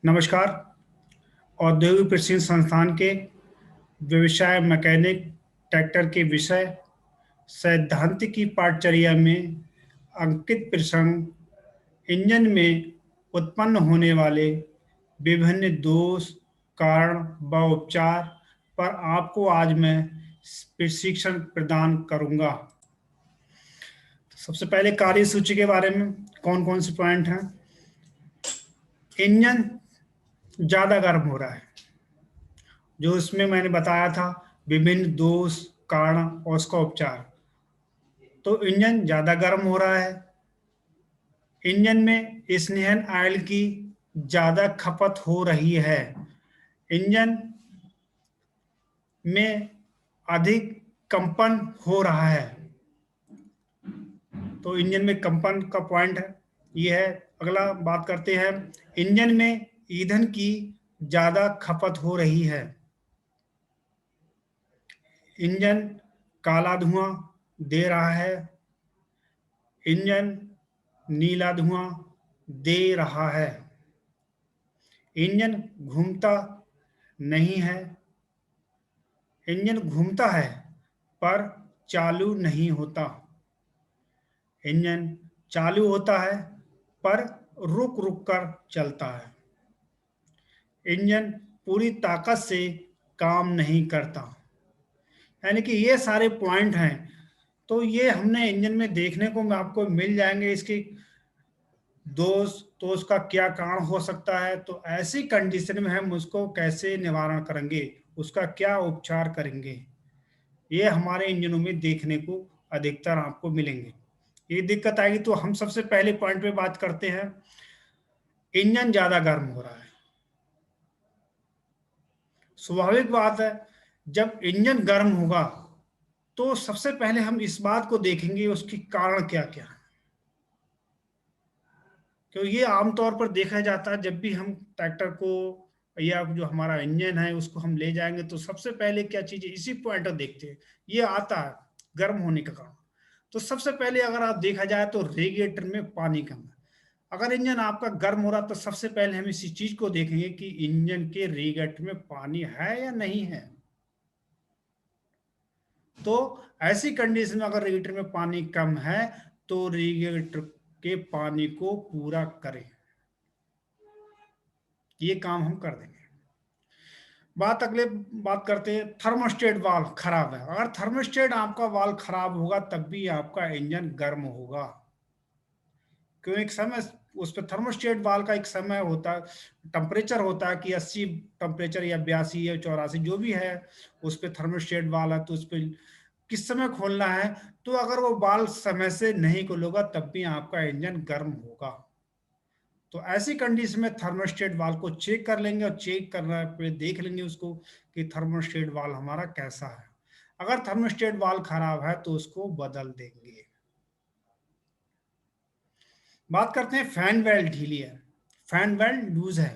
नमस्कार। औद्योगिक प्रशिक्षण संस्थान के व्यवसाय मैकेनिक ट्रैक्टर के विषय सैद्धांतिकी पाठचर्या में अंकित प्रसंग इंजन में उत्पन्न होने वाले विभिन्न दोष, कारण व उपचार पर आपको आज मैं प्रशिक्षण प्रदान करूंगा। सबसे पहले कार्यसूची के बारे में कौन कौन से पॉइंट हैं। इंजन ज़्यादा गर्म हो रहा है, जो इसमें मैंने बताया था विभिन्न दोष, कारण और उसका उपचार। तो इंजन ज़्यादा गर्म हो रहा है, इंजन में स्नेहन ऑयल की ज़्यादा खपत हो रही है, इंजन में अधिक कंपन हो रहा है। तो इंजन में कंपन का पॉइंट है ये है। अगला बात करते हैं, इंजन में ईंधन की ज़्यादा खपत हो रही है, इंजन काला धुआं दे रहा है, इंजन नीला धुआं दे रहा है, इंजन घूमता नहीं है, इंजन घूमता है पर चालू नहीं होता, इंजन चालू होता है पर रुक रुक कर चलता है, इंजन पूरी ताकत से काम नहीं करता। यानी कि ये सारे पॉइंट हैं। तो ये हमने इंजन में देखने को आपको मिल जाएंगे। इसकी दोष तो उसका क्या कारण हो सकता है, तो ऐसी कंडीशन में हम उसको कैसे निवारण करेंगे, उसका क्या उपचार करेंगे, ये हमारे इंजनों में देखने को अधिकतर आपको मिलेंगे। ये दिक्कत आएगी तो हम सबसे पहले पॉइंट पे बात करते हैं, इंजन ज्यादा गर्म हो रहा है। स्वाभाविक बात है, जब इंजन गर्म होगा तो सबसे पहले हम इस बात को देखेंगे उसकी कारण क्या क्या है। तो ये आमतौर पर देखा जाता है, जब भी हम ट्रैक्टर को या जो हमारा इंजन है उसको हम ले जाएंगे तो सबसे पहले क्या चीज है, इसी पॉइंट देखते हैं। ये आता है गर्म होने का कारण। तो सबसे पहले अगर आप देखा जाए तो रेडिएटर में पानी कम है। अगर इंजन आपका गर्म हो रहा तो सबसे पहले हम इसी चीज को देखेंगे कि इंजन के रेडिएटर में पानी है या नहीं है। तो ऐसी कंडीशन में अगर रेडिएटर में पानी कम है तो रेडिएटर के पानी को पूरा करें, ये काम हम कर देंगे। अगले बात करते हैं, थर्मोस्टेट वाल्व खराब है। अगर थर्मोस्टेट आपका वाल्व खराब होगा तब भी आपका इंजन गर्म होगा। क्यों? एक समय उस पर थर्मोस्टेट वाल्व का एक समय होता है, टेम्परेचर होता है कि 80 टेम्परेचर या 82 या 84 जो भी है, उस पर थर्मोस्टेट वाल्व है। तो उस पर किस समय खोलना है, तो अगर वो वाल्व समय से नहीं खोलोगा तब भी आपका इंजन गर्म होगा। तो ऐसी कंडीशन में थर्मोस्टेट वाल्व को चेक कर लेंगे, और चेक करना पे देख लेंगे उसको कि थर्मोस्टेट वाल्व हमारा कैसा है। अगर थर्मोस्टेट वाल्व खराब है तो उसको बदल देंगे। बात करते हैं, फैन बेल्ट ढीली है, फैन बेल्ट लूज है।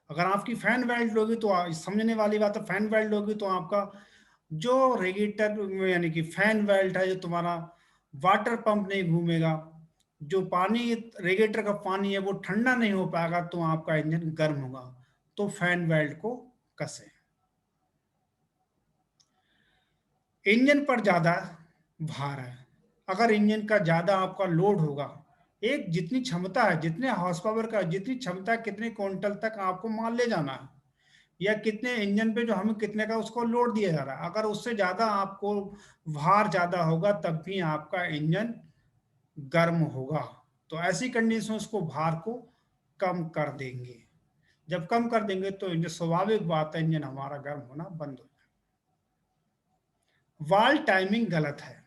अगर आपकी फैन बेल्ट लोगी तो समझने वाली बात है, फैन बेल्ट लोगी तो आपका जो रेगुलेटर यानी कि फैन बेल्ट है, जो तुम्हारा वाटर पंप नहीं घूमेगा, जो पानी रेगुलेटर का पानी है वो ठंडा नहीं हो पाएगा, तो आपका इंजन गर्म होगा। तो फैन बेल्ट को कसे। इंजन पर ज्यादा भार है। अगर इंजन का ज्यादा आपका लोड होगा, एक जितनी क्षमता है, जितने हॉर्स पावर का जितनी क्षमता है, कितने क्विंटल तक आपको माल ले जाना है, या कितने इंजन पे जो हमें कितने का उसको लोड दिया जा रहा है, अगर उससे ज्यादा आपको भार ज्यादा होगा तब भी आपका इंजन गर्म होगा। तो ऐसी कंडीशन में उसको भार को कम कर देंगे। जब कम कर देंगे तो इंजन, स्वाभाविक बात है, इंजन हमारा गर्म होना बंद हो जाएगा। वाल्व टाइमिंग गलत है।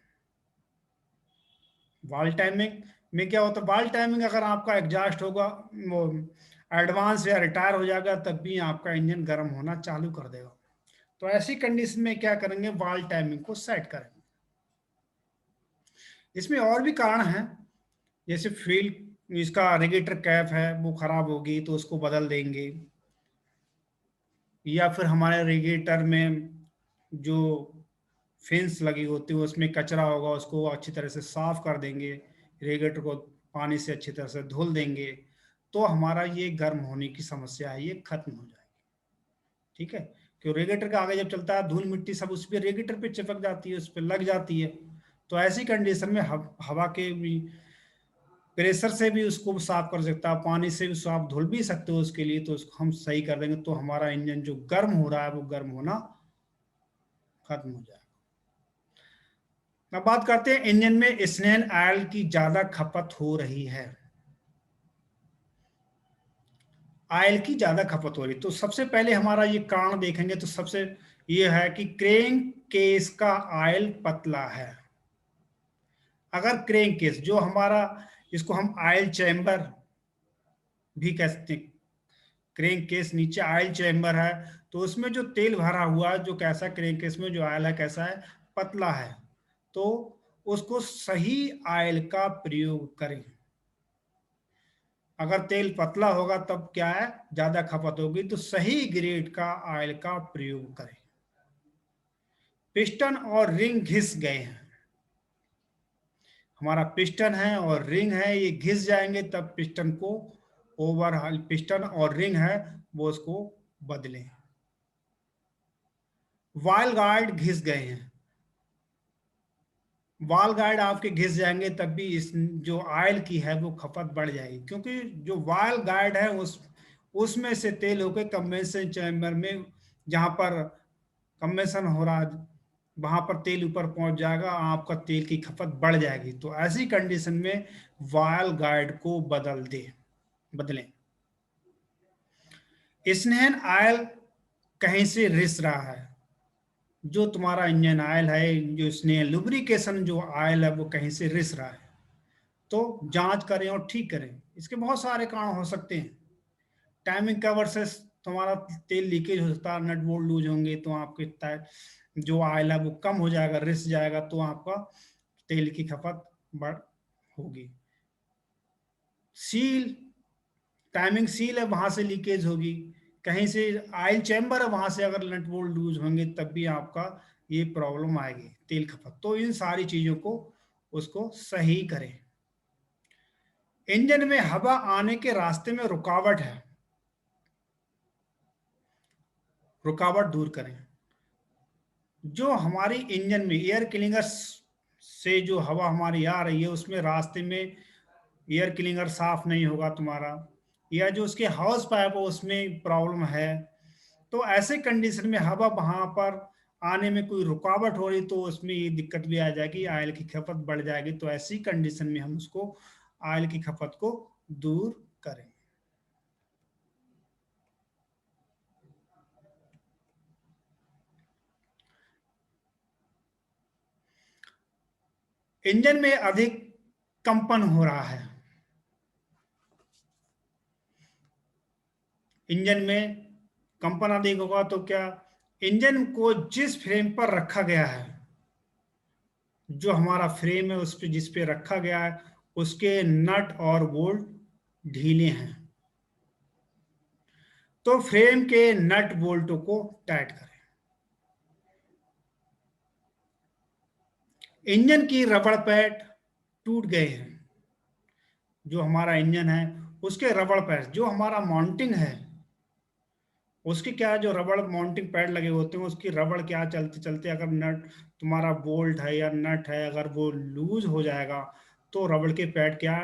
वाल्व टाइमिंग में क्या होता है, वाल्व टाइमिंग अगर आपका एग्जॉस्ट होगा, वो एडवांस या रिटायर हो जाएगा, तब भी आपका इंजन गर्म होना चालू कर देगा। तो ऐसी कंडीशन में क्या करेंगे, वाल्व टाइमिंग को सेट करेंगे। इसमें और भी कारण हैं, जैसे फ्यूल, इसका रेगुलेटर कैप है वो खराब होगी तो उसको बदल देंगे, या फिर हमारे रेगुलेटर में जो फिन्स लगी होती है उसमें कचरा होगा, उसको अच्छी तरह से साफ कर देंगे, रेगुलेटर को पानी से अच्छी तरह से धुल देंगे। तो हमारा ये गर्म होने की समस्या है, ये खत्म हो जाएगी। ठीक है, क्योंकि रेगुलेटर के आगे जब चलता है धूल मिट्टी सब उस पर रेगुलेटर पे चिपक जाती है, उस पर लग जाती है। तो ऐसी कंडीशन में हवा के भी प्रेशर से भी उसको साफ कर सकता है, पानी से भी साफ धुल भी सकते हो उसके लिए, तो उसको हम सही कर देंगे तो हमारा इंजन जो गर्म हो रहा है वो गर्म होना खत्म हो जाएगा। अब बात करते हैं इंजन में स्नेन ऑयल की ज्यादा खपत हो रही है। ऑयल की ज्यादा खपत हो रही, तो सबसे पहले हमारा ये कारण देखेंगे तो सबसे ये है कि क्रेंक केस का ऑयल पतला है। अगर क्रेंक केस जो हमारा, इसको हम ऑयल चैम्बर भी कहते हैं, क्रेंक केस नीचे ऑयल चैम्बर है, तो उसमें जो तेल भरा हुआ है, जो कैसा क्रेंक केस में जो ऑयल है कैसा है, पतला है, तो उसको सही ऑयल का प्रयोग करें। अगर तेल पतला होगा तब क्या है, ज्यादा खपत होगी, तो सही ग्रेड का ऑयल का प्रयोग करें। पिस्टन और रिंग घिस गए हैं, हमारा पिस्टन है और रिंग है, ये घिस जाएंगे तब पिस्टन को ओवरहाल, पिस्टन और रिंग है वो उसको बदलें। वाल गार्ड घिस गए हैं, वाल गार्ड आपके घिस जाएंगे तब भी इस जो ऑयल की है वो खपत बढ़ जाएगी, क्योंकि जो वाल गार्ड है उसमें से तेल होकर कंवेंशन चैम्बर में, जहां पर कंवेंशन हो रहा है वहां पर तेल ऊपर पहुंच जाएगा, आपका तेल की खपत बढ़ जाएगी। तो ऐसी कंडीशन में वाल गार्ड को बदलें। स्नेहन ऑयल कहीं से रिस रहा है, जो तुम्हारा इंजन ऑयल है, जो स्नेह लुब्रिकेशन जो ऑयल है वो कहीं से रिस रहा है, तो जांच करें और ठीक करें। इसके बहुत सारे कारण हो सकते हैं। टाइमिंग कवर से तुम्हारा तेल लीकेज हो सकता है, नट बोल्ट लूज होंगे तो आपके जो ऑयल है वो कम हो जाएगा, रिस जाएगा, तो आपका तेल की खपत बढ़ होगी। सील, टाइमिंग सील है वहां से लीकेज होगी, कहीं से ऑयल चैम्बर है वहां से अगर नट बोल्ट लूज होंगे तब भी आपका ये प्रॉब्लम आएगी तेल खपत। तो इन सारी चीजों को उसको सही करें। इंजन में हवा आने के रास्ते में रुकावट है, रुकावट दूर करें। जो हमारी इंजन में एयर क्लीनर से जो हवा हमारी आ रही है उसमें रास्ते में एयर क्लीनर साफ नहीं होगा तुम्हारा, या जो उसके हाउस पाइप है उसमें प्रॉब्लम है, तो ऐसे कंडीशन में हवा वहां पर आने में कोई रुकावट हो रही तो उसमें ये दिक्कत भी आ जाएगी, ऑयल की खपत बढ़ जाएगी। तो ऐसी कंडीशन में हम उसको ऑयल की खपत को दूर करें। इंजन में अधिक कंपन हो रहा है, इंजन में कंपन अधिक होगा तो क्या, इंजन को जिस फ्रेम पर रखा गया है, जो हमारा फ्रेम है उस पे जिस पे रखा गया है उसके नट और बोल्ट ढीले हैं, तो फ्रेम के नट बोल्टों को टाइट करें। इंजन की रबड़ पैड टूट गए हैं, जो हमारा इंजन है उसके रबड़ पैड, जो हमारा माउंटिंग है उसकी क्या है, जो रबड़ माउंटिंग पैड लगे होते हैं उसकी रबड़ क्या, चलते चलते अगर नट तुम्हारा बोल्ट है या नट है अगर वो लूज हो जाएगा तो रबड़ के पैड क्या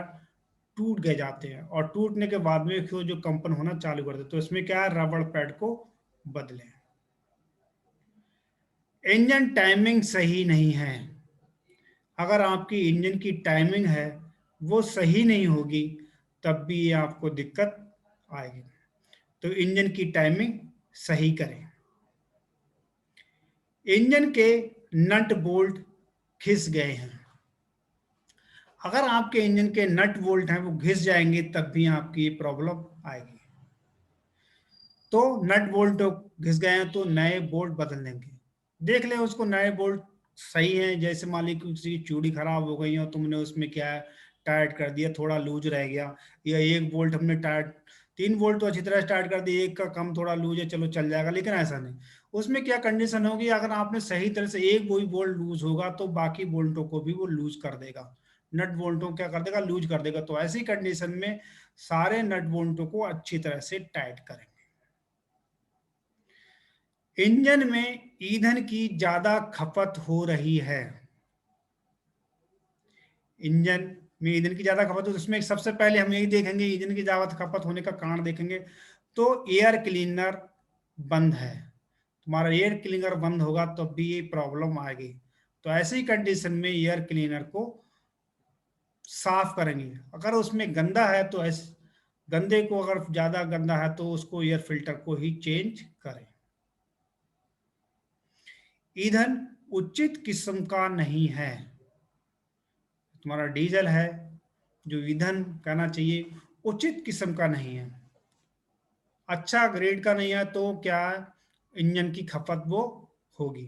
टूट गए जाते हैं, और टूटने के बाद में फिर जो कंपन होना चालू कर देते, तो इसमें क्या है, रबड़ पैड को बदलें। इंजन टाइमिंग सही नहीं है, अगर आपकी इंजन की टाइमिंग है वो सही नहीं होगी तब भी ये आपको दिक्कत आएगी। तो इंजन की टाइमिंग सही करें। इंजन के नट बोल्ट घिस गए हैं, अगर आपके इंजन के नट बोल्ट हैं वो घिस जाएंगे तब भी आपकी ये प्रॉब्लम आएगी। तो नट बोल्ट घिस गए हैं तो नए बोल्ट बदल देंगे, देख ले उसको नए बोल्ट सही है, जैसे मान ली किसी की चूड़ी खराब हो गई और तुमने उसमें क्या है टाइट कर दिया, थोड़ा लूज रह गया, या एक बोल्ट हमने टाइट, 3 बोल्ट तो अच्छी तरह टाइट कर दिया, एक का कम थोड़ा लूज है चलो चल जाएगा, लेकिन ऐसा नहीं। उसमें क्या कंडीशन होगी, अगर आपने सही तरह से एक कोई बोल्ट लूज होगा तो बाकी बोल्टों को भी वो लूज कर देगा, नट बोल्टों क्या कर देगा, लूज कर देगा। तो ऐसी कंडीशन में सारे नट बोल्टों को अच्छी तरह से टाइट करेंगे। इंजन में ईंधन की ज्यादा खपत हो रही है। इंजन में ईंधन की ज्यादा खपत हो, तो उसमें सबसे पहले हम यही देखेंगे, ईंधन की ज्यादा खपत होने का कारण देखेंगे। तो एयर क्लीनर बंद है, तुम्हारा एयर क्लीनर बंद होगा तो भी ये प्रॉब्लम आएगी। तो ऐसी कंडीशन में एयर क्लीनर को साफ करेंगे। अगर उसमें गंदा है तो गंदे को, अगर ज्यादा गंदा है तो उसको एयर फिल्टर को ही चेंज करें। ईंधन उचित किस्म का नहीं है। तुम्हारा डीजल है, जो ईंधन कहना चाहिए उचित किस्म का नहीं है, अच्छा ग्रेड का नहीं है, तो क्या इंजन की खपत वो होगी।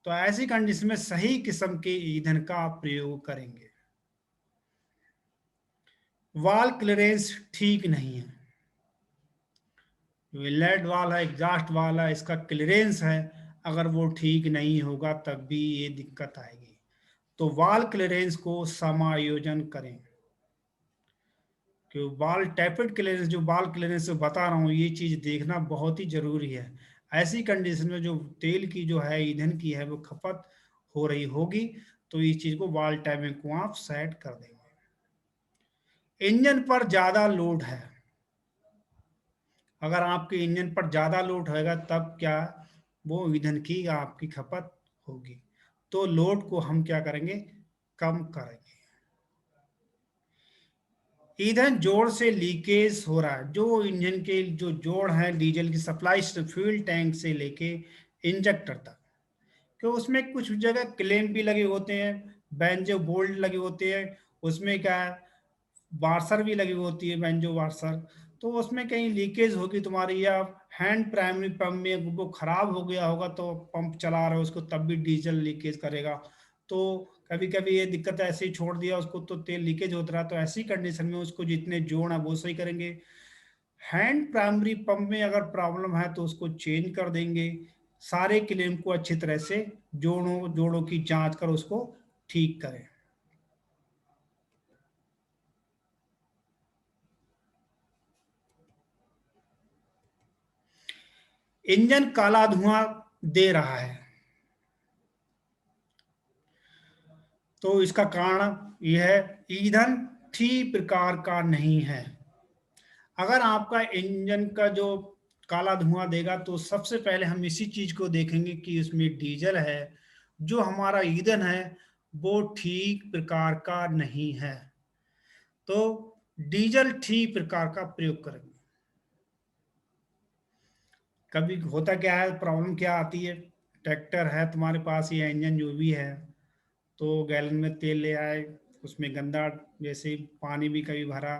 तो ऐसी कंडीशन में सही किस्म के ईंधन का प्रयोग करेंगे। वाल क्लियरेंस ठीक नहीं है, जो इनलेट वाल है, एग्जॉस्ट वाल है, इसका क्लियरेंस है, अगर वो ठीक नहीं होगा तब भी ये दिक्कत आएगी। तो वाल क्लियरेंस को समायोजन करें। कि बाल टैपेट क्लियरेंस, जो बाल क्लियरेंस बता रहा हूँ, ये चीज देखना बहुत ही जरूरी है। ऐसी कंडीशन में जो तेल की जो है, ईंधन की है, वो खपत हो रही होगी, तो इस चीज को वाल टाइमिंग को आप सेट कर देंगे। इंजन पर ज्यादा लोड है, अगर आपके इंजन पर ज्यादा लोड होगा तब क्या, वो ईंधन की आपकी खपत होगी। तो लोड को हम क्या करेंगे, कम करेंगे। ईंधन जोड़ से लीकेज हो रहा है, जो इंजन के जो जोड़ है डीजल की सप्लाई फ्यूल टैंक से लेके इंजेक्टर तक, तो उसमें कुछ जगह क्लैंप भी लगे होते हैं, बेंजो बोल्ट लगे होते हैं, उसमें क्या है, वार्सर भी लगी होती है, बेंजो वार्सर। तो उसमें कहीं लीकेज होगी तुम्हारी, या हैंड प्राइमरी पंप में वो खराब हो गया होगा, तो पंप चला रहे हो उसको तब भी डीजल लीकेज करेगा। तो कभी कभी ये दिक्कत है, ऐसे ही छोड़ दिया उसको तो तेल लीकेज होता रहा, तो ऐसी कंडीशन में उसको जितने जोड़ है वो सही करेंगे। हैंड प्राइमरी पंप में अगर प्रॉब्लम है तो उसको चेंज कर देंगे। सारे क्लेम को अच्छी तरह से जोड़ों जोड़ों की जांच कर उसको ठीक करें। इंजन काला धुआं दे रहा है, तो इसका कारण यह है, ईंधन ठीक प्रकार का नहीं है। अगर आपका इंजन का जो काला धुआं देगा, तो सबसे पहले हम इसी चीज को देखेंगे कि उसमें डीजल है, जो हमारा ईंधन है वो ठीक प्रकार का नहीं है। तो डीजल ठीक प्रकार का प्रयोग करेंगे। कभी होता क्या है, प्रॉब्लम क्या आती है, ट्रैक्टर है तुम्हारे पास या इंजन जो भी है, तो गैलन में तेल ले आए, उसमें गंदा जैसे पानी भी कभी भरा,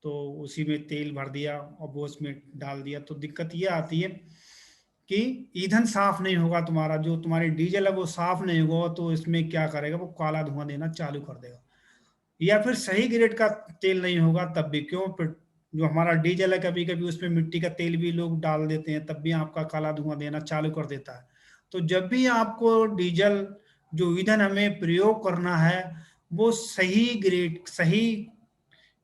तो उसी में तेल भर दिया और वो उसमें डाल दिया, तो दिक्कत ये आती है कि ईंधन साफ नहीं होगा, तुम्हारा जो तुम्हारी डीजल है वो साफ नहीं होगा, तो इसमें क्या करेगा, वो काला धुआं देना चालू कर देगा। या फिर सही ग्रेड का तेल नहीं होगा तब भी, क्यों, जो हमारा डीजल है कभी कभी उसमें मिट्टी का तेल भी लोग डाल देते हैं, तब भी आपका काला धुआं देना चालू कर देता है। तो जब भी आपको डीजल जो ईंधन हमें प्रयोग करना है, वो सही ग्रेड, सही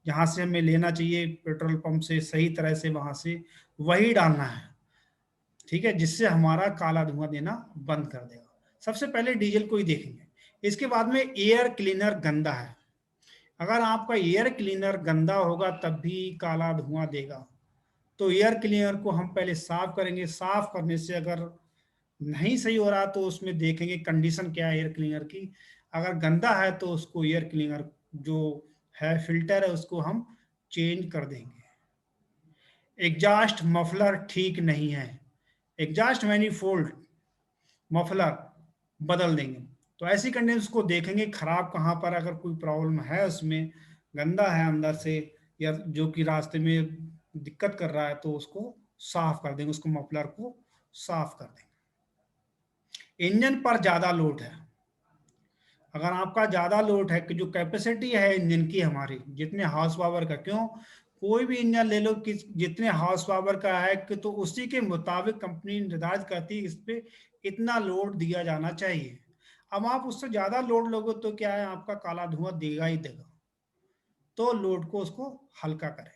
जहां से हमें लेना चाहिए पेट्रोल पंप से, सही तरह से वहां से वही डालना है। ठीक है, जिससे हमारा काला धुआं देना बंद कर देगा। सबसे पहले डीजल को ही देखेंगे। इसके बाद में एयर क्लीनर गंदा है, अगर आपका एयर क्लीनर गंदा होगा तब भी काला धुआं देगा। तो एयर क्लीनर को हम पहले साफ करेंगे, साफ करने से अगर नहीं सही हो रहा तो उसमें देखेंगे कंडीशन क्या है एयर क्लीनर की। अगर गंदा है तो उसको एयर क्लीनर जो है फिल्टर है उसको हम चेंज कर देंगे। एग्जॉस्ट मफलर ठीक नहीं है, एग्जॉस्ट मैनिफोल्ड मफलर बदल देंगे। तो ऐसी कंडीशन को देखेंगे खराब कहाँ पर, अगर कोई प्रॉब्लम है उसमें, गंदा है अंदर से, या जो कि रास्ते में दिक्कत कर रहा है, तो उसको साफ कर देंगे, उसको मफलर को साफ कर देंगे। इंजन पर ज्यादा लोड है, अगर आपका ज्यादा लोड है कि जो कैपेसिटी है इंजन की हमारी, जितने हाउस पावर का, क्यों, कोई भी इंजन ले लो कि जितने हाउस पावर का है कि, तो उसी के मुताबिक कंपनी निर्धारित करती है इस पे इतना लोड दिया जाना चाहिए। अब आप उससे ज़्यादा लोड लोगे तो क्या है, आपका काला धुआँ देगा ही देगा। तो लोड को उसको हल्का करें।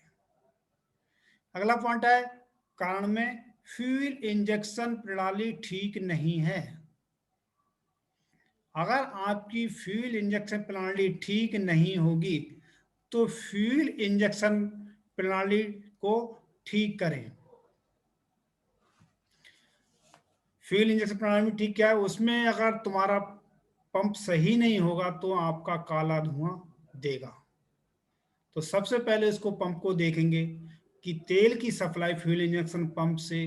अगला पॉइंट है, कारण में फ्यूल इंजेक्शन प्रणाली ठीक नहीं है। अगर आपकी फ्यूल इंजेक्शन प्रणाली ठीक नहीं होगी तो फ्यूल इंजेक्शन प्रणाली को ठीक करें। फ्यूल इंजेक्शन प्रणाली में ठीक क्या है, उसमें अगर तुम्हारा पंप सही नहीं होगा तो आपका काला धुआं देगा। तो सबसे पहले इसको पंप को देखेंगे कि तेल की सप्लाई फ्यूल इंजेक्शन पंप से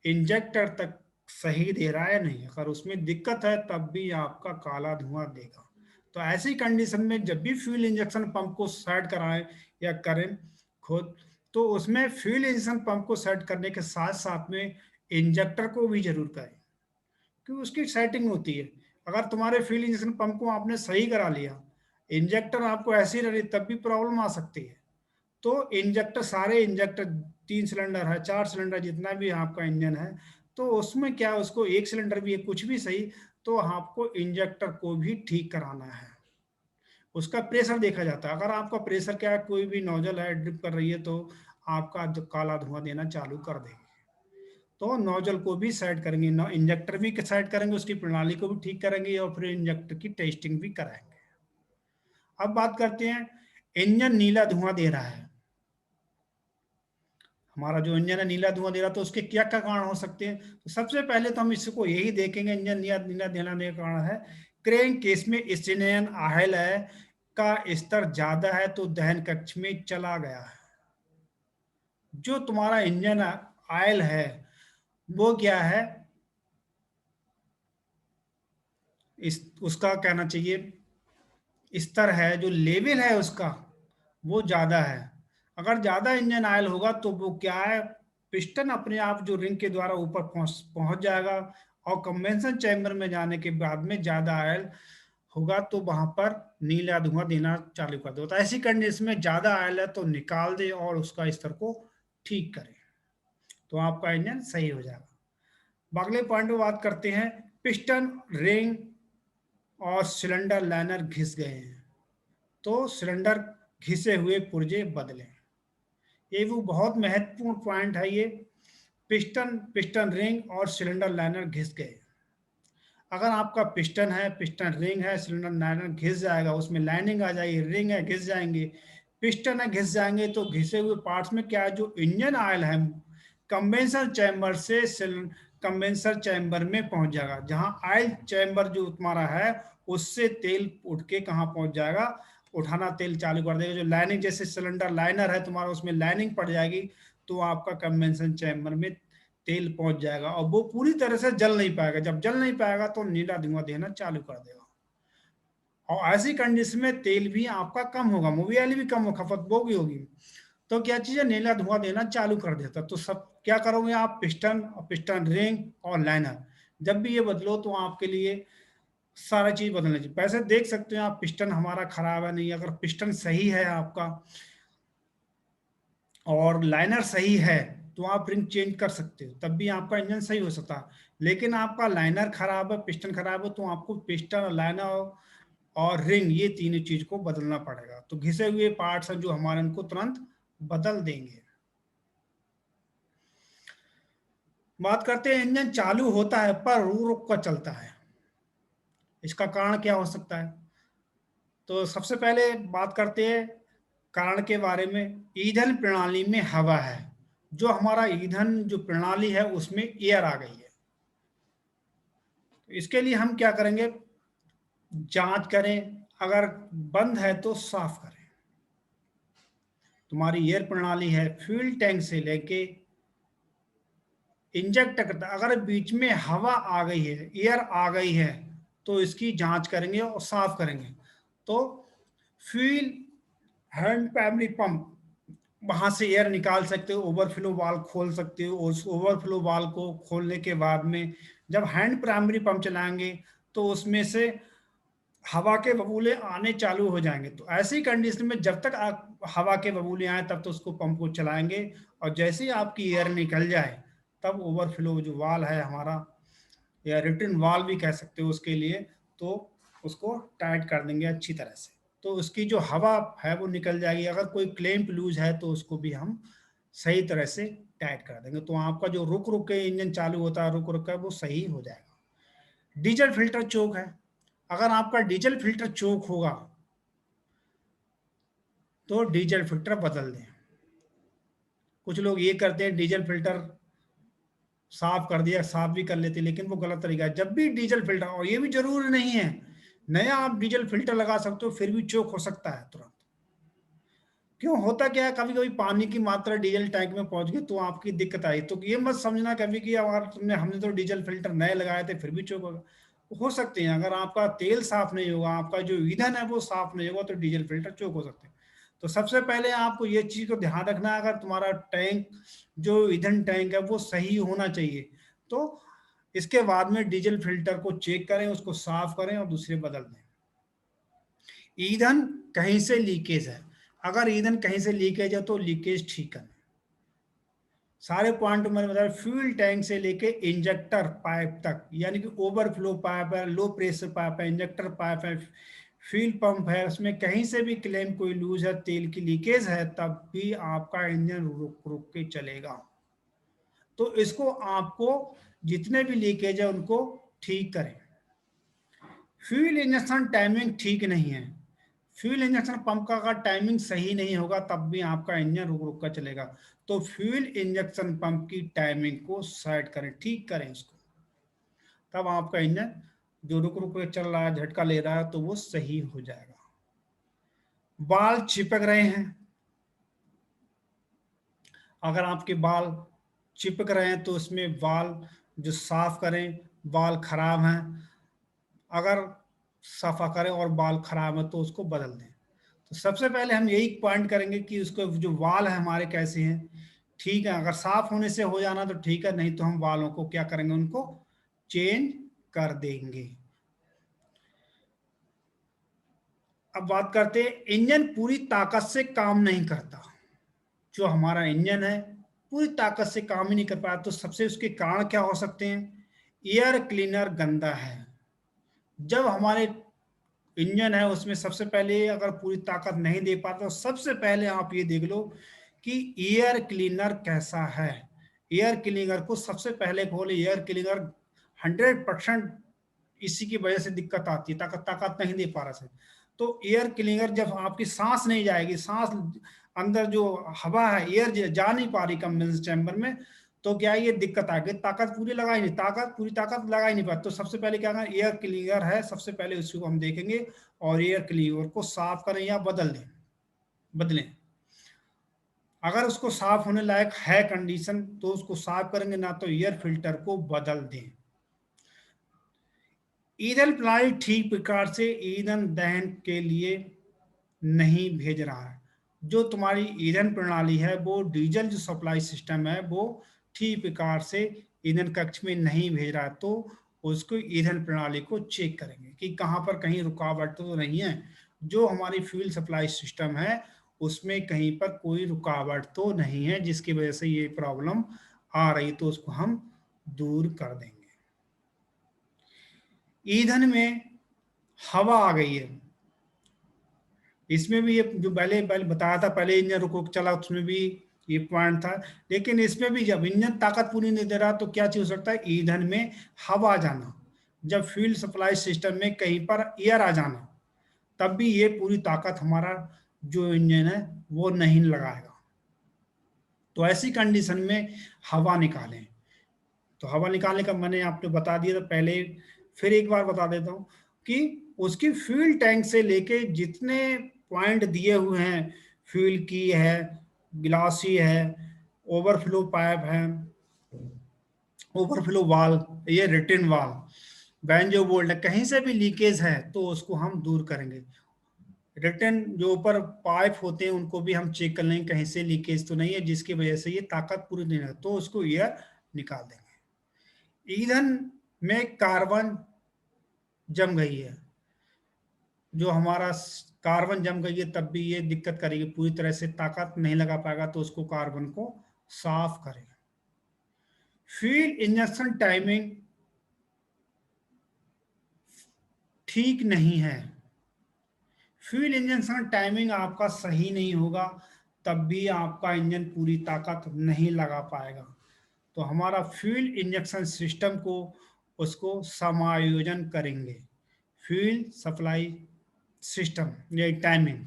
इंजेक्टर तक सही दे रहा है या नहीं। अगर उसमें दिक्कत है तब भी आपका काला धुआं देगा। तो ऐसी कंडीशन में जब भी फ्यूल इंजेक्शन पंप को सेट कराएं या करें खुद, तो उसमें फ्यूल इंजेक्शन पंप को सेट करने के साथ साथ में इंजेक्टर को भी जरूर करें, क्योंकि उसकी सेटिंग होती है। अगर तुम्हारे फ्यूल इंजेक्शन पंप को आपने सही करा लिया, इंजेक्टर आपको ऐसी रही तब भी प्रॉब्लम आ सकती है। तो इंजेक्टर, सारे इंजेक्टर, 3 सिलेंडर है, 4 सिलेंडर, जितना भी आपका इंजन है, तो उसमें क्या, उसको 1 सिलेंडर भी है, कुछ भी सही, तो आपको इंजेक्टर को भी ठीक कराना है। उसका प्रेशर देखा जाता है। अगर आपका प्रेशर क्या है, कोई भी नोजल है ड्रिप कर रही है तो आपका काला धुआं देना चालू कर देगी। तो नोजल को भी सेट करेंगे, इंजेक्टर भी सेट करेंगे, उसकी प्रणाली को भी ठीक करेंगे और फिर इंजेक्टर की टेस्टिंग भी कराएंगे। अब बात करते हैं, इंजन नीला धुआं दे रहा है। हमारा जो इंजन है नीला धुआं दे रहा है, तो उसके क्या क्या कारण हो सकते हैं। तो सबसे पहले तो हम इसको यही देखेंगे, इंजन नीला नीला धुआं देने का कारण है क्रैंक केस में स्टेनोन ऑयल है का स्तर ज्यादा है तो दहन कक्ष में चला गया है। जो तुम्हारा इंजन ऑयल है वो क्या है, इस उसका कहना चाहिए स्तर है, जो लेवल है उसका वो ज्यादा है। अगर ज्यादा इंजन ऑयल होगा तो वो क्या है, पिस्टन अपने आप जो रिंग के द्वारा ऊपर पहुंच पहुंच जाएगा और कंवेंशन चैम्बर में जाने के बाद में ज्यादा ऑयल होगा तो वहां पर नीला धुआं देना चालू कर दो। तो ऐसी कंडीशन में ज्यादा ऑयल है तो निकाल दे और उसका स्तर को ठीक करें, तो आपका इंजन सही हो जाएगा। अगले पॉइंट में बात करते हैं, पिस्टन रिंग और सिलेंडर लाइनर घिस गए हैं तो सिलेंडर घिसे हुए पुर्जे बदलें। ये वो बहुत महत्वपूर्ण पॉइंट है ये। पिस्टन पिस्टन रिंग और सिलेंडर लाइनर घिस गए। अगर आपका पिस्टन है, पिस्टन रिंग है, सिलेंडर लाइनर घिस जाएगा, उसमें लाइनिंग आ जाएगी, रिंग है घिस जाएंगे, पिस्टन है घिस जाएंगे, तो घिसे हुए पार्ट्स में क्या है, जो इंजन ऑयल है कंवेंसर चैम्बर से कंवेंसर चैम्बर में पहुंच जाएगा। जहां ऑयल चैम्बर जो तुम्हारा है उससे तेल उठ के कहाँ पहुंच जाएगा, उठाना तेल चालू कर देगा। जो लाइनिंग, जैसे सिलेंडर लाइनर है तुम्हारा, उसमें लाइनिंग पड़ जाएगी तो आपका कंवेंशन चैम्बर में तेल पहुंच जाएगा और वो पूरी तरह से जल नहीं पाएगा। जब जल नहीं पाएगा तो नीला धुआं देना चालू कर देगा और ऐसी कंडीशन में तेल भी आपका कम होगा, मूवी ऑयल भी कम हो, खपत वो भी होगी। तो क्या चीज है, नीला धुआं देना चालू कर देता। तो सब क्या करोगे आप, पिस्टन और पिस्टन रिंग और लाइनर जब भी ये बदलो तो आपके लिए सारा चीज बदलना चाहिए। वैसे देख सकते हो आप, पिस्टन हमारा खराब है नहीं, अगर पिस्टन सही है आपका और लाइनर सही है तो आप रिंग चेंज कर सकते हो, तब भी आपका इंजन सही हो सकता है। लेकिन आपका लाइनर खराब है, पिस्टन खराब है, तो आपको पिस्टन और लाइनर और रिंग, ये तीनों चीज को बदलना पड़ेगा। तो घिसे हुए पार्ट्स हैं जो हमारे, उनको तुरंत बदल देंगे। बात करते हैं, इंजन चालू होता है पर रुक रुक कर चलता है, इसका कारण क्या हो सकता है। तो सबसे पहले बात करते हैं कारण के बारे में। ईंधन प्रणाली में हवा है, जो हमारा ईंधन जो प्रणाली है उसमें एयर आ गई है। तो इसके लिए हम क्या करेंगे, जांच करें, अगर बंद है तो साफ करें। तुम्हारी एयर प्रणाली है, फ्यूल टैंक से लेके इंजेक्ट करता, अगर बीच में हवा आ गई है, एयर आ गई है, तो इसकी जांच करेंगे और साफ करेंगे। तो फ्यूल हैंड प्राइमरी पंप, वहां से एयर निकाल सकते हो, ओवरफ्लो वाल्व खोल सकते हो। उस ओवरफ्लो वाल्व को खोलने के बाद में जब हैंड प्राइमरी पंप चलाएंगे तो उसमें से हवा के बबूले आने चालू हो जाएंगे। तो ऐसी कंडीशन में जब तक आप हवा के बबूले आए तब तो उसको पंप को चलाएंगे, और जैसे ही आपकी एयर निकल जाए तब ओवरफ्लो जो वाल है हमारा, या रिटर्न वाल भी कह सकते हो उसके लिए, तो उसको टाइट कर देंगे अच्छी तरह से, तो उसकी जो हवा है वो निकल जाएगी। अगर कोई क्लैंप लूज है तो उसको भी हम सही तरह से टाइट कर देंगे, तो आपका जो रुक रुक के इंजन चालू होता है, रुक रुक कर, वो सही हो जाएगा। डीजल फिल्टर चोक है, अगर आपका डीजल फिल्टर चोक होगा तो डीजल फिल्टर बदल दें। कुछ लोग ये करते हैं, डीजल फिल्टर साफ कर दिया, साफ भी कर लेते, लेकिन वो गलत तरीका है। जब भी डीजल फिल्टर, और ये भी जरूरी नहीं है नया आप डीजल फिल्टर लगा सकते हो, फिर भी चोक हो सकता है तुरंत। क्यों होता क्या है, कभी कभी पानी की मात्रा डीजल टैंक में पहुंच गई तो आपकी दिक्कत आई, तो ये मत समझना कभी कि यार हमने तो डीजल फिल्टर नए लगाए थे फिर भी चोक होगा। हो सकते हैं, अगर आपका तेल साफ नहीं होगा, आपका जो ईंधन है वो साफ नहीं होगा, तो डीजल फिल्टर चोक हो सकते हैं। तो सबसे पहले आपको ये चीज को ध्यान रखना है, अगर तुम्हारा टैंक, जो ईंधन टैंक है वो सही होना चाहिए, तो इसके बाद में डीजल फिल्टर को चेक करें, उसको साफ करें और दूसरे बदल दें। ईंधन कहीं से लीकेज है, अगर ईंधन कहीं से लीकेज है तो लीकेज ठीक करना। सारे पॉइंट मैंने बताया, फ्यूल टैंक से लेके इंजेक्टर पाइप तक, यानी कि ओवरफ्लो पाइप है, लो प्रेशर पाइप है, इंजेक्टर पाइप है, फ्यूल पंप है, उसमें कहीं से भी क्लेम कोई लूज है, तेल की लीकेज है, तब भी आपका इंजन रुक रुक के चलेगा। तो इसको आपको जितने भी लीकेज है उनको ठीक करें। फ्यूल इंजेक्शन टाइमिंग ठीक नहीं है, फ्यूल इंजेक्शन पंप का अगर टाइमिंग सही नहीं होगा तब भी आपका इंजन रुक रुक कर चलेगा। तो फ्यूल इंजेक्शन पंप की टाइमिंग को सेट करें, ठीक करें उसको, तब आपका इंजन जो रुक रुक के चल रहा है, झटका ले रहा है, तो वो सही हो जाएगा। बाल चिपक रहे हैं, अगर आपके बाल चिपक रहे हैं तो उसमें बाल जो साफ करें, बाल खराब हैं, अगर सफा करें और बाल खराब है तो उसको बदल दें। तो सबसे पहले हम यही पॉइंट करेंगे कि उसको जो वाल है हमारे कैसे हैं, ठीक है, अगर साफ होने से हो जाना तो ठीक है, नहीं तो हम वालों को क्या करेंगे, उनको चेंज कर देंगे। अब बात करते हैं, इंजन पूरी ताकत से काम नहीं करता। जो हमारा इंजन है पूरी ताकत से काम ही नहीं कर पाया, तो सबसे उसके कारण क्या हो सकते हैं। एयर क्लीनर गंदा है, जब हमारे इंजन है उसमें सबसे पहले अगर पूरी ताकत नहीं दे पाता, तो सबसे पहले आप ये देख लो कि एयर क्लीनर कैसा है। एयर क्लीनर को सबसे पहले खोले, एयर क्लीनर 100% इसी की वजह से दिक्कत आती है, ताकत ताकत नहीं दे पा रहा है। तो एयर क्लीनर, जब आपकी सांस नहीं जाएगी, सांस अंदर जो हवा है, एयर जा नहीं पा रही कंडेंसर चैम्बर में, तो क्या ये दिक्कत आ गई, ताकत पूरी लगा ही नहीं, ताकत पूरी ताकत लगा ही नहीं पाती। तो सबसे पहले क्या करना, एयर क्लीनर है सबसे पहले उसको हम देखेंगे, और एयर क्लीनर को साफ करें या बदल दें, बदलें। अगर उसको साफ होने लायक है कंडीशन तो उसको साफ करेंगे, ना तो एयर फिल्टर को बदल दें। ईंधन प्रणाली ठीक प्रकार से ईंधन दहन के लिए नहीं भेज रहा है। जो तुम्हारी ईंधन प्रणाली है, वो डीजल जो सप्लाई सिस्टम है वो ठीक प्रकार से ईंधन कक्ष में नहीं भेज रहा है, तो उसको ईंधन प्रणाली को चेक करेंगे कि कहाँ पर कहीं रुकावट तो नहीं है। जो हमारी फ्यूल सप्लाई सिस्टम है उसमें कहीं पर कोई रुकावट तो नहीं है जिसकी वजह से ये प्रॉब्लम आ रही, तो उसको हम दूर कर देंगे। ईंधन में हवा आ गई है, इसमें भी ये जो पहले पहले बताया था, पहले इंजन रुक रुक चला, उसमें भी ये पॉइंट था। लेकिन इसमें भी जब इंजन ताकत पूरी नहीं दे रहा तो क्या चीज हो सकता है, ईंधन में हवा आ जाना। जब फ्यूल सप्लाई सिस्टम में कहीं पर एयर आ जाना, तब भी ये पूरी ताकत हमारा जो इंजन है वो नहीं लगाएगा। तो ऐसी कंडीशन में हवा निकालें। तो हवा निकालने का मैंने आपको बता दिया था पहले, फिर एक बार बता देता हूँ कि उसकी फ्यूल टैंक से लेके जितने पॉइंट दिए हुए हैं, फ्यूल की है, गिलासी है, ओवरफ्लो पाइप है, ओवरफ्लो वाल, ये रिटर्न वाल, बैंजो बोल्ट है, कहीं से भी लीकेज है तो उसको हम दूर करेंगे। रिटर्न जो ऊपर पाइप होते हैं उनको भी हम चेक कर लेंगे कहीं से लीकेज तो नहीं है जिसकी वजह से ये ताकत पूरी नहीं है, तो उसको एयर निकाल देंगे। ईंधन में कार्बन जम गई है, जो हमारा कार्बन जम गई है तब भी ये दिक्कत करेगी, पूरी तरह से ताकत नहीं लगा पाएगा, तो उसको कार्बन को साफ करें। फ्यूल इंजेक्शन टाइमिंग ठीक नहीं है, फ्यूल इंजेक्शन टाइमिंग आपका सही नहीं होगा, तब भी आपका इंजन पूरी ताकत नहीं लगा पाएगा। तो हमारा फ्यूल इंजेक्शन सिस्टम को उसको समायोजन करेंगे, फ्यूल सप्लाई सिस्टम या टाइमिंग।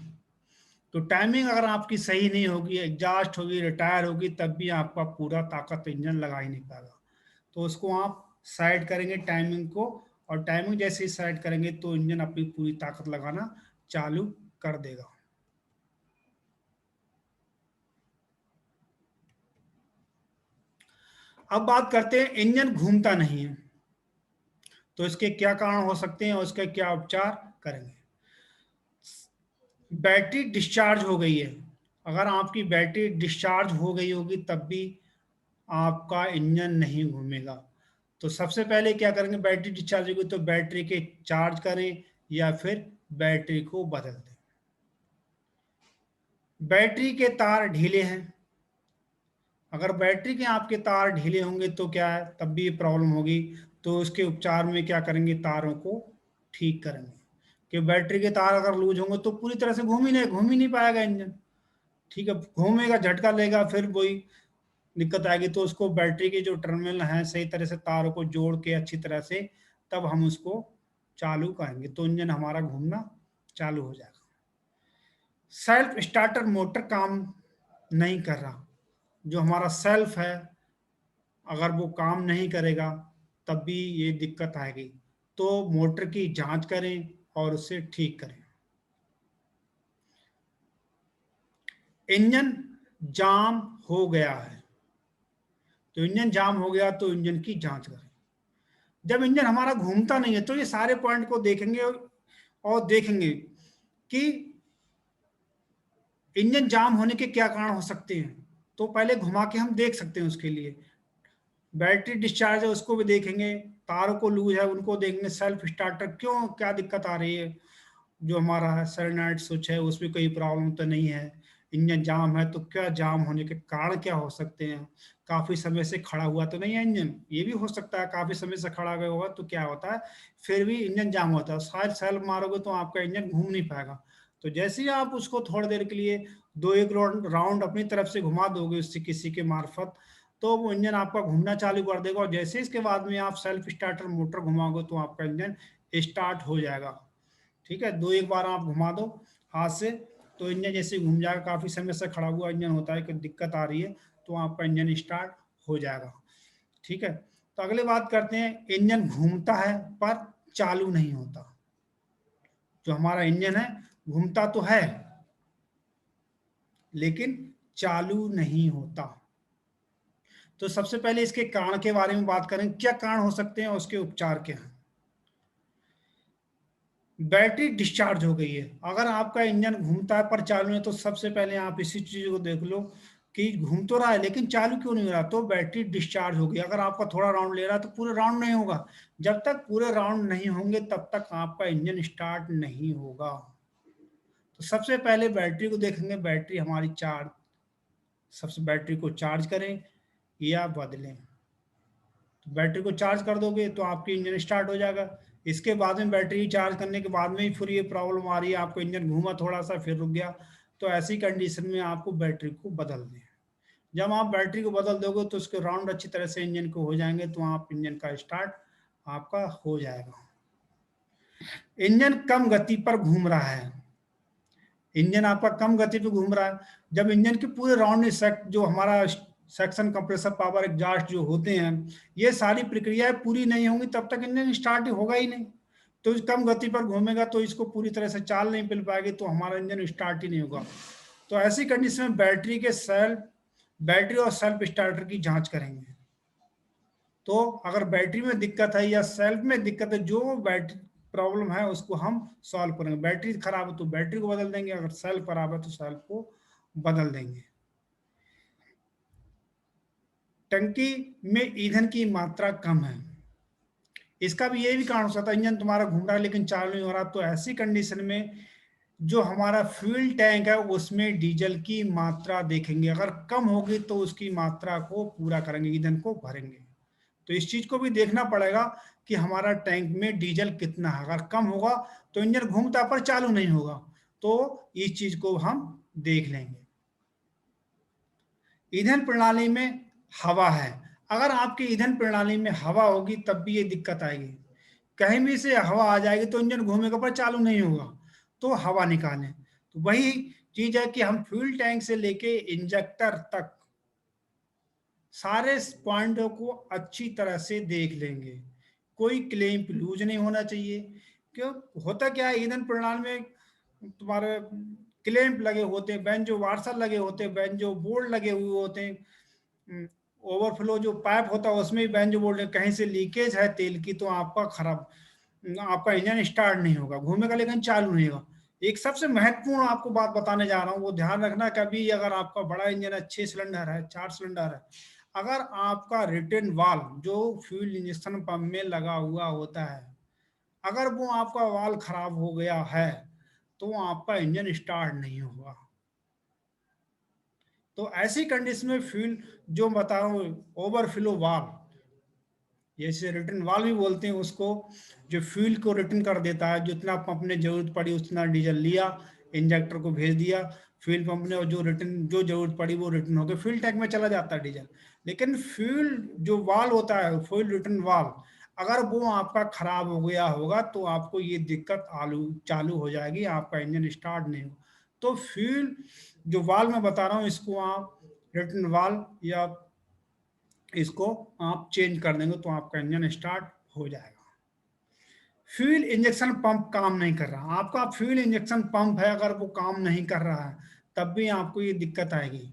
तो टाइमिंग अगर आपकी सही नहीं होगी, एग्जॉस्ट होगी, रिटायर होगी, तब भी आपका पूरा ताकत इंजन लगा ही नहीं पाएगा। तो उसको आप साइड करेंगे टाइमिंग को, और टाइमिंग जैसे ही साइड करेंगे तो इंजन अपनी पूरी ताकत लगाना चालू कर देगा। अब बात करते हैं इंजन घूमता नहीं है, तो इसके क्या कारण हो सकते हैं और इसका क्या उपचार करेंगे। बैटरी डिस्चार्ज हो गई है, अगर आपकी बैटरी डिस्चार्ज हो गई होगी तब भी आपका इंजन नहीं घूमेगा। तो सबसे पहले क्या करेंगे, बैटरी डिस्चार्ज होगी तो बैटरी के चार्ज करें या फिर बैटरी को बदल दें। बैटरी के तार ढीले हैं, अगर बैटरी के आपके तार ढीले होंगे तो क्या है, तब भी प्रॉब्लम होगी। तो उसके उपचार में क्या करेंगे, तारों को ठीक करेंगे। कि बैटरी के तार अगर लूज होंगे तो पूरी तरह से घूम ही नहीं पाएगा इंजन। ठीक है, घूमेगा, झटका लेगा, फिर वही दिक्कत आएगी। तो उसको बैटरी के जो टर्मिनल हैं सही तरह से तारों को जोड़ के अच्छी तरह से तब हम उसको चालू करेंगे तो इंजन हमारा घूमना चालू हो जाएगा। सेल्फ स्टार्टर मोटर काम नहीं कर रहा, जो हमारा सेल्फ है अगर वो काम नहीं करेगा तब भी ये दिक्कत आएगी। तो मोटर की जांच करें और उसे ठीक करें। इंजन जाम हो गया है, तो इंजन जाम हो गया तो इंजन की जांच करें। जब इंजन हमारा घूमता नहीं है तो ये सारे पॉइंट को देखेंगे और देखेंगे कि इंजन जाम होने के क्या कारण हो सकते हैं। तो पहले घुमा के हम देख सकते हैं, उसके लिए बैटरी डिस्चार्ज है उसको भी देखेंगे, तारों को लूज है उनको देखेंगे, सेल्फ स्टार्टर क्यों क्या दिक्कत आ रही है, जो हमारा है सोलेनॉइड स्विच है उसमें कोई प्रॉब्लम तो नहीं है। इंजन जाम है तो क्या जाम होने के कारण क्या हो सकते हैं, काफी समय से खड़ा हुआ तो नहीं है इंजन, ये भी हो सकता है काफी समय से खड़ा गया होगा तो क्या होता है, फिर भी इंजन जाम होता है। शायद सेल्फ मारोगे तो आपका इंजन घूम नहीं पाएगा। तो जैसे ही आप उसको थोड़ी देर के लिए दो एक राउंड अपनी तरफ से घुमा दोगे उससे किसी के मार्फत, तो वो इंजन आपका घूमना चालू कर देगा। और जैसे इसके बाद में आप सेल्फ स्टार्टर मोटर घुमाओगे तो आपका इंजन स्टार्ट हो जाएगा। ठीक है, दो एक बार आप घुमा दो हाथ से तो इंजन जैसे घूम जाएगा। काफी समय से खड़ा हुआ इंजन होता है कि दिक्कत आ रही है तो आपका इंजन स्टार्ट हो जाएगा। ठीक है, तो अगले बात करते हैं, इंजन घूमता है पर चालू नहीं होता। जो हमारा इंजन है घूमता तो है लेकिन चालू नहीं होता। तो सबसे पहले इसके कारण के बारे में बात करें, क्या कारण हो सकते हैं और उसके उपचार क्या हैं। बैटरी डिस्चार्ज हो गई है, अगर आपका इंजन घूमता है पर चालू नहीं, तो सबसे पहले आप इसी चीज को देख लो कि घूम तो रहा है लेकिन चालू क्यों नहीं हो रहा, तो बैटरी डिस्चार्ज हो गई। अगर आपका थोड़ा राउंड ले रहा है तो पूरे राउंड नहीं होगा, जब तक पूरे राउंड नहीं होंगे तब तक आपका इंजन स्टार्ट नहीं होगा। तो सबसे पहले बैटरी को देखेंगे, बैटरी हमारी चार्ज, सबसे बैटरी को चार्ज करें या बदलें। तो बैटरी को चार्ज कर दोगे तो आपकी इंजन स्टार्ट हो जाएगा। इसके बाद में बैटरी चार्ज करने के बाद में ही फिर ये प्रॉब्लम आ रही है, आपको इंजन घूमा थोड़ा सा फिर रुक गया, तो ऐसी कंडीशन में आपको बैटरी को बदल दें। जब आप बैटरी को बदल दोगे तो उसके राउंड अच्छी तरह से इंजन को हो जाएंगे तो आप इंजन का स्टार्ट आपका हो जाएगा। इंजन कम गति पर घूम रहा है, इंजन आपका कम गति पे घूम रहा है, जब इंजन के पूरे राउंड में जो हमारा सेक्शन कंप्रेसर पावर एग्जॉस्ट जो होते हैं, ये सारी प्रक्रियाएं पूरी नहीं होंगी तब तक इंजन स्टार्ट होगा ही नहीं। तो इस कम गति पर घूमेगा तो इसको पूरी तरह से चाल नहीं मिल पाएगी तो हमारा इंजन स्टार्ट ही नहीं होगा। तो ऐसी कंडीशन में बैटरी और सेल्फ स्टार्टर की जांच करेंगे। तो अगर बैटरी में दिक्कत है या सेल्फ में दिक्कत है, जो बैटरी प्रॉब्लम है उसको हम सॉल्व करेंगे। बैटरी खराब है तो बैटरी को बदल देंगे, अगर सेल्फ खराब है तो सेल्फ को बदल देंगे। टंकी में ईंधन की मात्रा कम है, इसका भी यही भी कारण हो सकता है, इंजन तुम्हारा घूम रहा है लेकिन चालू नहीं हो रहा। तो ऐसी कंडीशन में जो हमारा फ्यूल टैंक है उसमें डीजल की मात्रा देखेंगे, अगर कम होगी तो उसकी मात्रा को पूरा करेंगे, ईंधन को भरेंगे। तो इस चीज़ को भी देखना पड़ेगा कि हमारा टैंक में डीजल कितना है। अगर कम होगा तो इंजन घूमता पर चालू नहीं होगा, तो इस चीज़ को हम देख लेंगे। ईंधन प्रणाली में हवा है। अगर आपकी ईंधन प्रणाली में हवा होगी तब भी ये दिक्कत आएगी। कहीं भी से हवा आ जाएगी तो इंजन घूमेगा पर चालू नहीं होगा, तो हवा निकालें। तो वही चीज़ है कि हम फ्यूल टैंक से लेके इंजेक्टर तक सारे पॉइंटों को अच्छी तरह से देख लेंगे। कोई क्लैंप लूज नहीं होना चाहिए। क्यों होता क्या है, ईंधन प्रणाली में तुम्हारे क्लैंप लगे होते हैं, बेंजो वार्सर लगे होते हैं, बेंजो बोल्ट लगे हुए होते हैं। ओवरफ्लो जो पाइप होता है उसमें भी बेंजो बोल्ट, कहीं से लीकेज है तेल की तो आपका खराब, आपका इंजन स्टार्ट नहीं होगा, घूमेगा लेकिन चालू नहीं होगा। एक सबसे महत्वपूर्ण आपको बात बताने जा रहा हूँ, वो ध्यान रखना। कभी अगर आपका बड़ा इंजन है, 6 सिलेंडर है, 4 सिलेंडर है, अगर आपका रिटर्न वाल्व जो फ्यूल इंजेक्शन पंप में लगा हुआ होता है, अगर वो आपका वाल्व खराब हो गया है तो आपका इंजन स्टार्ट नहीं होगा। तो ऐसी कंडीशन में फ्यूल जो बता रहा हूँ, ओवरफ्लो वाल्व, जैसे रिटर्न वाल्व भी बोलते हैं उसको, जो फ्यूल को रिटर्न कर देता है, जितना पंप ने जरूरत पड़ी उतना डीजल लिया, इंजेक्टर को भेज दिया, फ्यूल पंप ने, और जो रिटर्न जो जरूरत पड़ी वो रिटर्न होकर फ्यूल टैंक में चला जाता है डीजल। लेकिन फ्यूल जो वाल्व होता है, फ्यूल रिटर्न वाल्व, अगर वो आपका खराब हो गया होगा तो आपको ये दिक्कत आलू चालू हो जाएगी, आपका इंजन स्टार्ट नहीं होगा। तो फ्यूल जो वाल्व मैं बता रहा हूँ इसको आप रिटर्न वाल्व या इसको आप चेंज कर देंगे तो आपका इंजन स्टार्ट हो जाएगा। फ्यूल इंजेक्शन पंप काम नहीं कर रहा, आपका फ्यूल इंजेक्शन पंप है, अगर वो काम नहीं कर रहा है तब भी आपको ये दिक्कत आएगी।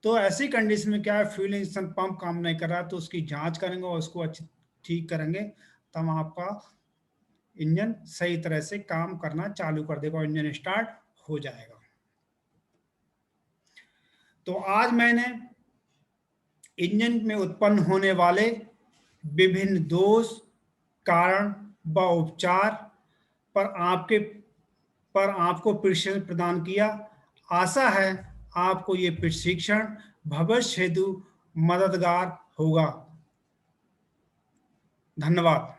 तो ऐसी कंडीशन में क्या है, फ्यूल इंजेक्शन पंप काम नहीं कर रहा है तो उसकी जांच करेंगे और उसको अच्छी ठीक करेंगे, तब आपका इंजन सही तरह से काम करना चालू कर देगा और इंजन स्टार्ट हो जाएगा। तो आज मैंने इंजन में उत्पन्न होने वाले विभिन्न दोष, कारण व उपचार पर आपको प्रशिक्षण प्रदान किया। आशा है आपको ये प्रशिक्षण भविष्य हेतु मददगार होगा। धन्यवाद।